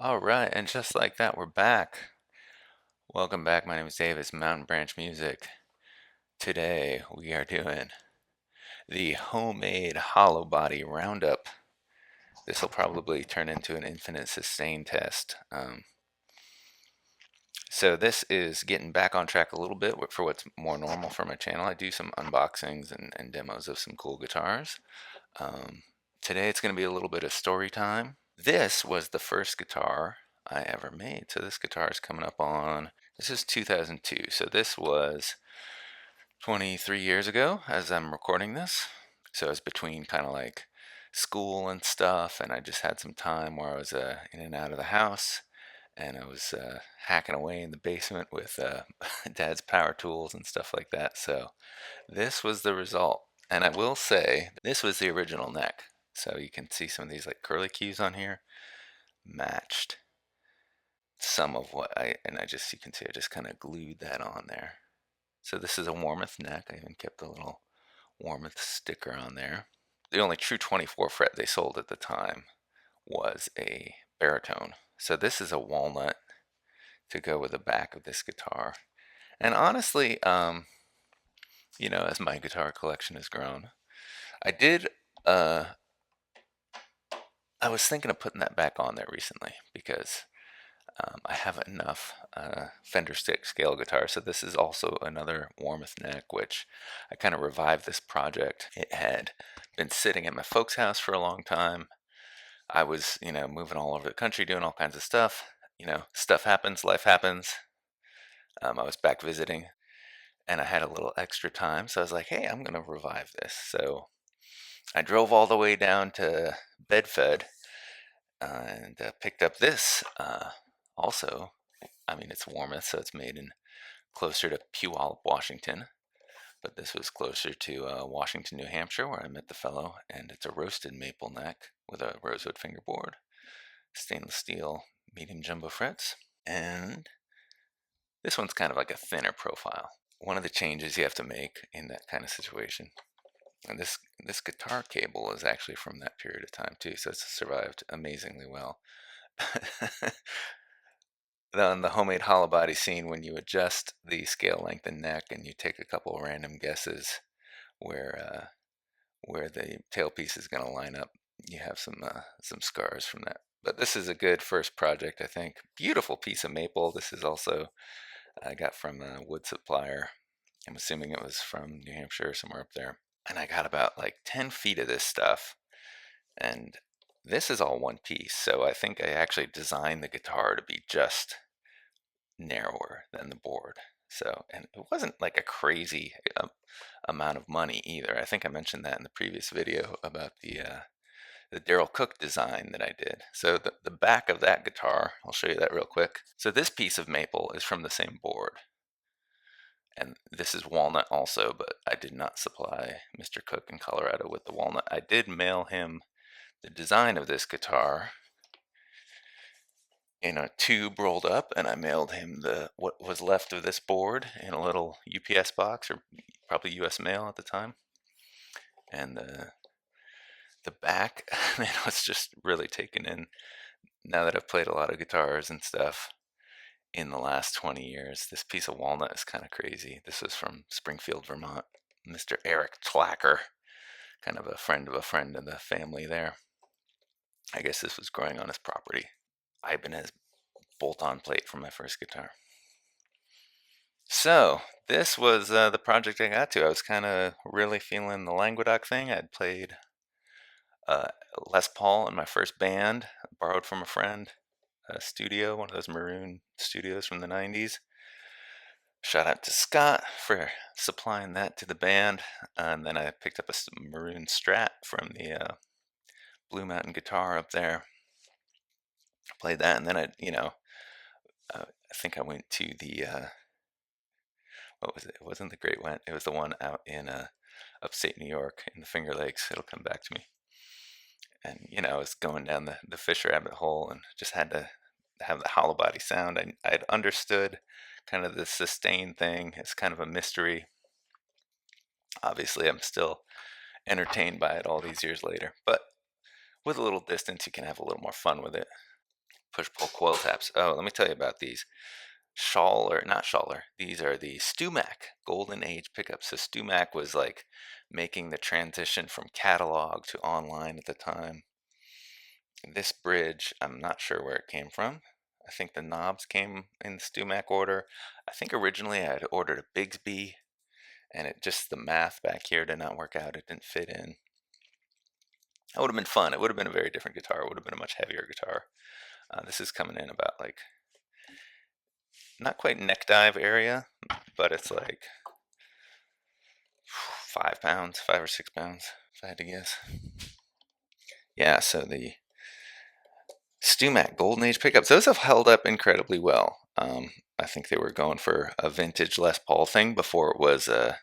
All right, and just like that, we're back. Welcome back. My name is Davis, Mountain Branch Music. Today we are doing the homemade Hollowbody Roundup. This will probably turn into an infinite sustain test. So this is getting back on track a little bit for what's more normal for my channel. I do some unboxings and demos of some cool guitars. Um, Today it's going to be a little bit of story time. This was the first guitar I ever made. So this guitar is coming up on, this is 2002. So this was 23 years ago as I'm recording this. So it was between kind of like school and stuff, and I just had some time where I was in and out of the house, and I was hacking away in the basement with dad's power tools and stuff like that. So this was the result. And I will say, this was the original neck. So you can see some of these like curly cues on here matched some of what I just, you can see I just kind of glued that on there. So this is a Warmoth neck. I even kept a little Warmoth sticker on there. The only true 24 fret they sold at the time was a baritone. So this is a walnut to go with the back of this guitar. And honestly, as my guitar collection has grown, I did, uh, I was thinking of putting that back on there recently because I have enough Fender stick scale guitar. So this is also another Warmoth neck, which I kind of revived this project. It had been sitting at my folks' house for a long time. I was, moving all over the country doing all kinds of stuff. Stuff happens, life happens. I was back visiting and I had a little extra time. So I was like, hey, I'm going to revive this. So I drove all the way down to Bedford and picked up this also. I mean, it's Warmoth, so it's made in closer to Puyallup, Washington, but this was closer to Washington, New Hampshire, where I met the fellow, and it's a roasted maple neck with a rosewood fingerboard, stainless steel medium jumbo frets, and this one's kind of like a thinner profile. One of the changes you have to make in that kind of situation, and this guitar cable is actually from that period of time too, so it's survived amazingly well. On the homemade hollow body scene, when you adjust the scale length and neck and you take a couple of random guesses where the tailpiece is going to line up, you have some scars from that. But this is a good first project, I think. Beautiful piece of maple. This is also I got from a wood supplier. I'm assuming it was from New Hampshire, somewhere up there. And I got about like 10 feet of this stuff. And this is all one piece. So I think I actually designed the guitar to be just narrower than the board. So, and it wasn't like a crazy amount of money either. I think I mentioned that in the previous video about the Daryl Cook design that I did. So the back of that guitar, I'll show you that real quick. So this piece of maple is from the same board. And this is walnut also, but I did not supply Mr. Cook in Colorado with the walnut. I did mail him the design of this guitar in a tube rolled up, and I mailed him the what was left of this board in a little UPS box, or probably US mail at the time. And the back, man, I was just really taken in now that I've played a lot of guitars and stuff in the last 20 years. This piece of walnut is kind of crazy. This was from Springfield, Vermont. Mr. Eric Tlacker, kind of a friend of the family there. I guess this was growing on his property. Ibanez bolt-on plate from my first guitar. So this was the project I got to. I was kind of really feeling the Languedoc thing. I'd played uh, Les Paul in my first band, borrowed from a friend, a studio, one of those maroon studios from the 90s. Shout out to Scott for supplying that to the band. And then I picked up a maroon Strat from the Blue Mountain Guitar up there. Played that, and then I think I went to the what was it? It wasn't the Great Went. It was the one out in upstate New York in the Finger Lakes. It'll come back to me. And I was going down the Fisher Rabbit hole and just had to have the hollow body sound. I'd understood kind of the sustain thing. It's kind of a mystery. Obviously, I'm still entertained by it all these years later. But with a little distance, you can have a little more fun with it. push-pull coil taps. Oh, let me tell you about these. Not Schaller. These are the Stumac Golden Age pickups. So Stumac was like making the transition from catalog to online at the time. This bridge, I'm not sure where it came from. I think the knobs came in the Stumac order. I think originally I had ordered a Bigsby, and the math back here did not work out. It didn't fit in. That would have been fun. It would have been a very different guitar. It would have been a much heavier guitar. This is coming in about like, not quite neck dive area, but it's like 5 pounds, 5 or 6 pounds, if I had to guess. Yeah, so the Stumac Golden Age pickups, those have held up incredibly well. I think they were going for a vintage Les Paul thing before it was, I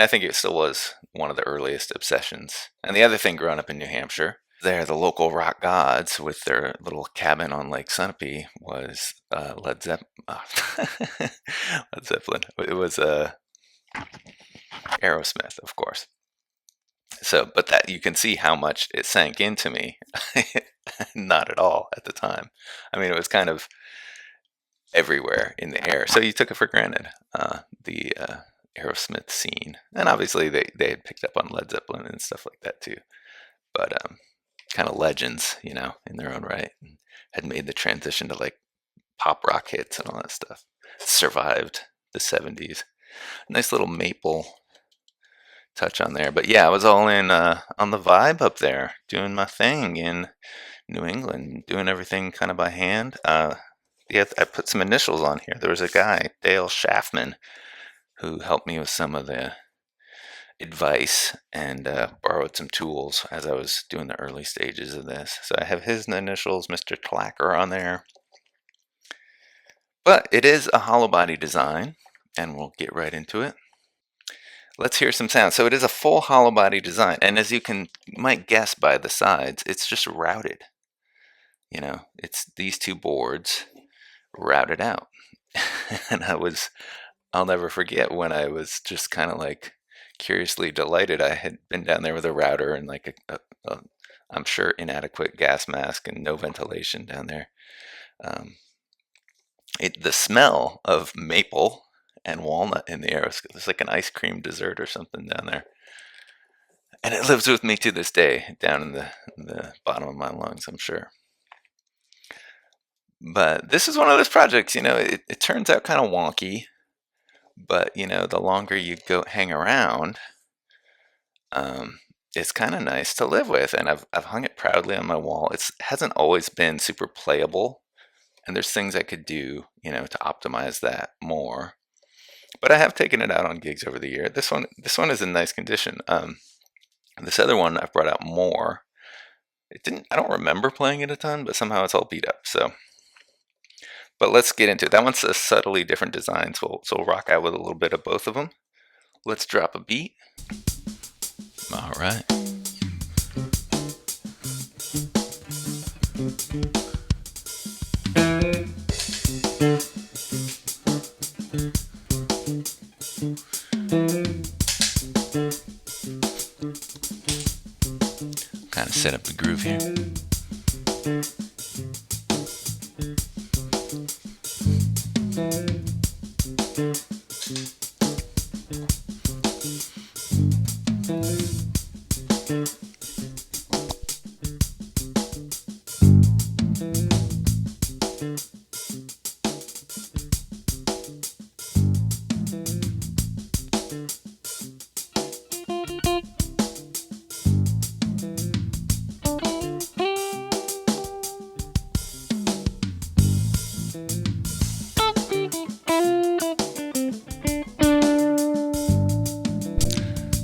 think it still was one of the earliest obsessions. And the other thing growing up in New Hampshire, they're the local rock gods with their little cabin on Lake Sunapee was Led Zeppelin. Led Zeppelin. It was Aerosmith, of course. So, but that you can see how much it sank into me. Not at all at the time. It was kind of everywhere in the air. So you took it for granted, the Aerosmith scene. And obviously they had picked up on Led Zeppelin and stuff like that too. But kind of legends, in their own right. And had made the transition to like pop rock hits and all that stuff. Survived the 70s. Nice little maple touch on there. But yeah, I was all in on the vibe up there, doing my thing in New England, doing everything kind of by hand. Yeah, I put some initials on here. There was a guy, Dale Schaffman, who helped me with some of the advice and borrowed some tools as I was doing the early stages of this. So I have his initials, Mr. Tlacker, on there. But it is a Hollowbody design, and we'll get right into it. Let's hear some sound. So it is a full Hollowbody design, and as you might guess by the sides, it's just routed. It's these two boards routed out. And I'll never forget when I was just kind of like curiously delighted. I had been down there with a router and like a I'm sure inadequate gas mask and no ventilation down there. The smell of maple and walnut in the air, it's like an ice cream dessert or something down there. And it lives with me to this day, down in the bottom of my lungs, I'm sure. But this is one of those projects, it turns out kind of wonky, but the longer you go hang around, it's kind of nice to live with, and I've hung it proudly on my wall. It hasn't always been super playable, and there's things I could do, to optimize that more. But I have taken it out on gigs over the year. This one is in nice condition. This other one I've brought out more. I don't remember playing it a ton, but somehow it's all beat up. So, but let's get into it. That one's a subtly different design, so we'll rock out with a little bit of both of them. Let's drop a beat. All right. Kind of set up the groove here.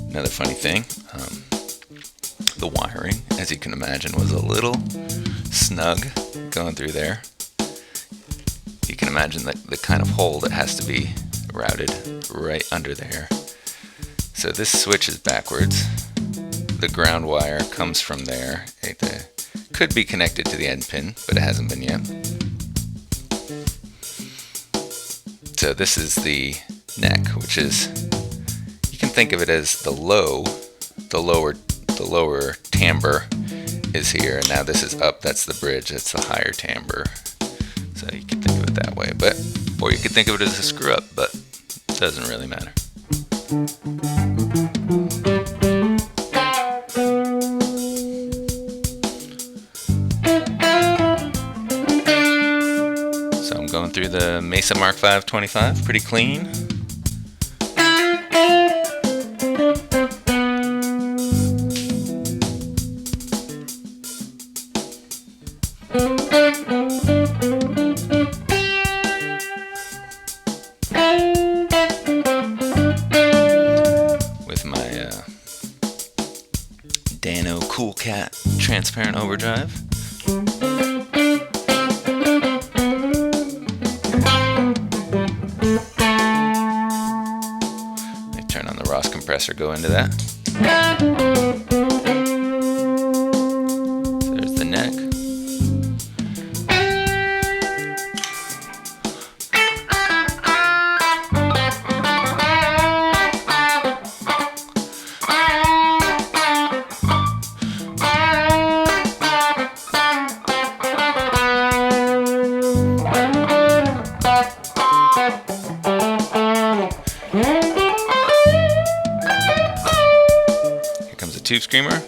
Another funny thing, the wiring, as you can imagine, was a little snug going through there. You can imagine the kind of hole that has to be routed right under there. So this switch is backwards. The ground wire comes from there. It could be connected to the end pin, but it hasn't been yet. So this is the neck, which is, you can think of it as the lower timbre is here, and now this is up. That's the bridge. That's the higher timbre. So you can think of it that way, or you could think of it as a screw up, but it doesn't really matter. So I'm going through the Mesa Mark V 25, pretty clean. With my Dano Cool Cat transparent overdrive. I turn on the Ross compressor, go into that. So there's the neck. Here comes a tube screamer.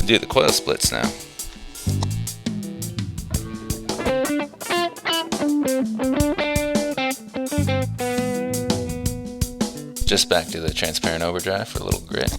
Do the coil splits now. Just back to the transparent overdrive for a little grit.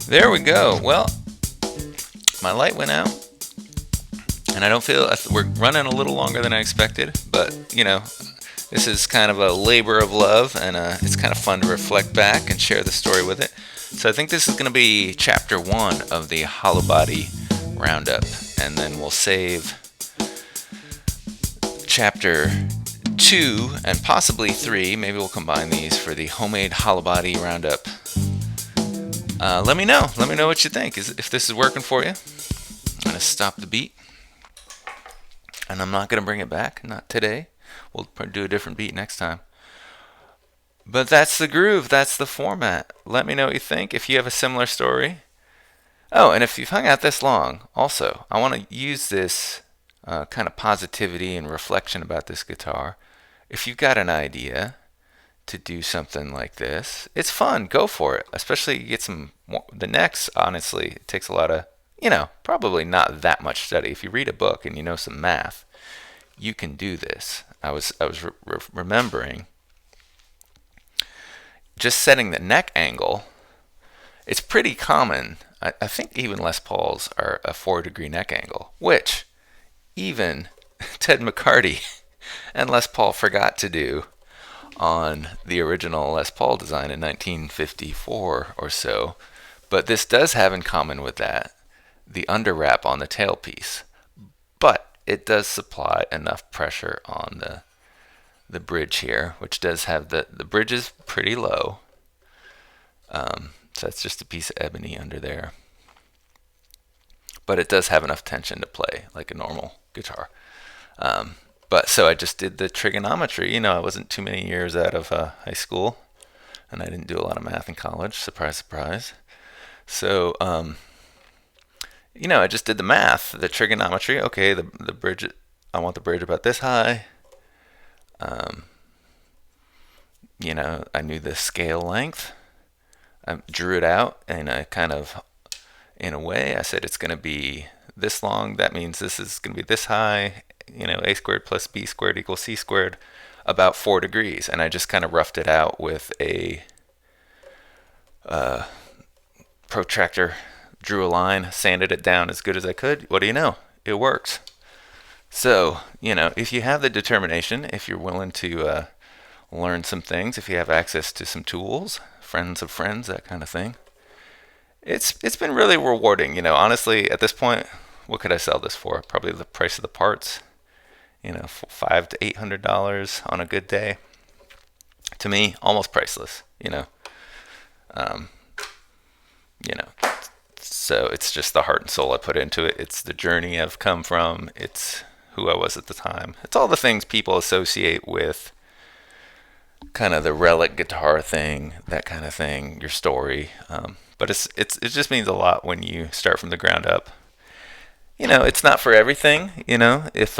There we go. Well, my light went out, and I don't feel we're running a little longer than I expected, but you know, this is kind of a labor of love, and it's kind of fun to reflect back and share the story with it. So I think this is going to be chapter 1 of the Hollowbody roundup, and then we'll save chapter 2 and possibly 3. Maybe we'll combine these for the homemade Hollowbody roundup. Let me know what you think. If this is working for you. I'm going to stop the beat, and I'm not going to bring it back, not today. We'll do a different beat next time. But that's the groove. That's the format. Let me know what you think. If you have a similar story. Oh, and if you've hung out this long, also, I want to use this kind of positivity and reflection about this guitar. If you've got an idea to do something like this, it's fun. Go for it. Especially you get some. The necks, honestly, it takes a lot of, probably not that much study. If you read a book and you know some math, you can do this. I was remembering just setting the neck angle. It's pretty common. I think even Les Pauls are a 4-degree neck angle, which even Ted McCarty and Les Paul forgot to do on the original Les Paul design in 1954 or so. But this does have in common with that the underwrap on the tailpiece. But it does supply enough pressure on the bridge here, which does have the bridge is pretty low. So that's just a piece of ebony under there. But it does have enough tension to play like a normal guitar. But so I just did the trigonometry. I wasn't too many years out of high school, and I didn't do a lot of math in college. Surprise, surprise. So, I just did the math, the trigonometry. Okay, the bridge, I want the bridge about this high. I knew the scale length. I drew it out, and I kind of, in a way, I said it's going to be this long. That means this is going to be this high. A squared plus b squared equals c squared, about 4 degrees. And I just kind of roughed it out with a protractor, drew a line, sanded it down as good as I could. What do you know? It works. So, if you have the determination, if you're willing to learn some things, if you have access to some tools, friends of friends, that kind of thing, it's been really rewarding. Honestly, at this point, what could I sell this for? Probably the price of the parts. $500 to $800 on a good day. To me, almost priceless. Um, so it's just the heart and soul I put into it. It's the journey I've come from. It's who I was at the time. It's all the things people associate with kind of the relic guitar thing, that kind of thing, your story. But it just means a lot when you start from the ground up. It's not for everything. If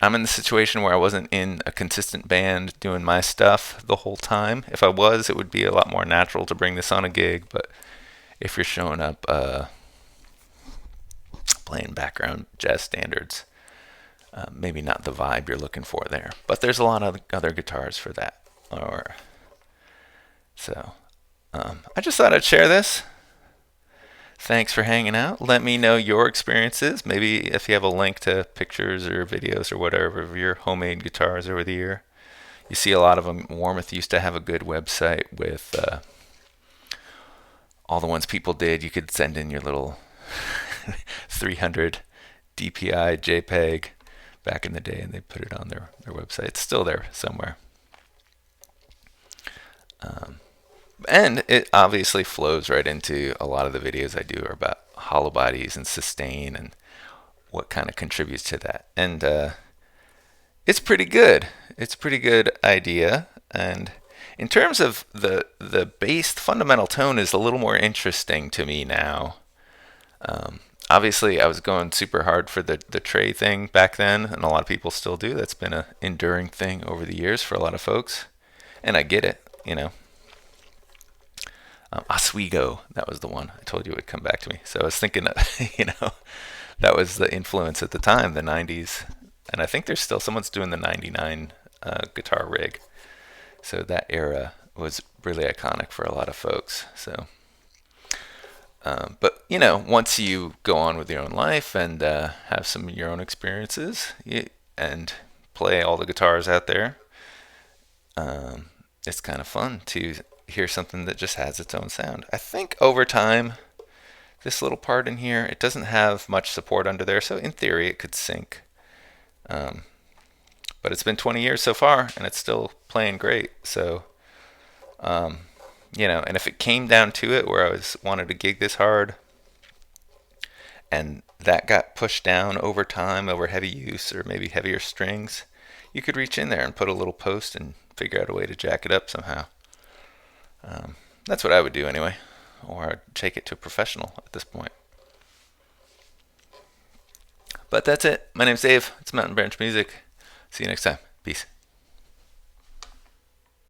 I'm in the situation where I wasn't in a consistent band doing my stuff the whole time. If I was, it would be a lot more natural to bring this on a gig. But if you're showing up playing background jazz standards, maybe not the vibe you're looking for there. But there's a lot of other guitars for that. I just thought I'd share this. Thanks for hanging out. Let me know your experiences. Maybe if you have a link to pictures or videos or whatever of your homemade guitars over the year. You see a lot of them. Warmouth used to have a good website with all the ones people did. You could send in your little 300 DPI JPEG back in the day, and they put it on their website. It's still there somewhere. And it obviously flows right into a lot of the videos I do are about hollowbodies and sustain and what kind of contributes to that. And it's pretty good. It's a pretty good idea. And in terms of the bass, fundamental tone is a little more interesting to me now. Obviously, I was going super hard for the tray thing back then, and a lot of people still do. That's been an enduring thing over the years for a lot of folks. And I get it, Oswego, that was the one I told you would come back to me. So I was thinking, that was the influence at the time, the 90s. And I think there's still someone's doing the 99 guitar rig. So that era was really iconic for a lot of folks. So, but once you go on with your own life and have some of your own experiences and play all the guitars out there, it's kind of fun to hear something that just has its own sound. I think over time, this little part in here, it doesn't have much support under there, so in theory it could sync. But it's been 20 years so far, and it's still playing great. So, and if it came down to it, where I wanted to gig this hard, and that got pushed down over time, over heavy use or maybe heavier strings, you could reach in there and put a little post and figure out a way to jack it up somehow. Um, that's what I would do anyway, or I'd take it to a professional at this point. But that's it. My name's Dave. It's Mountain Branch Music. See you next time. Peace.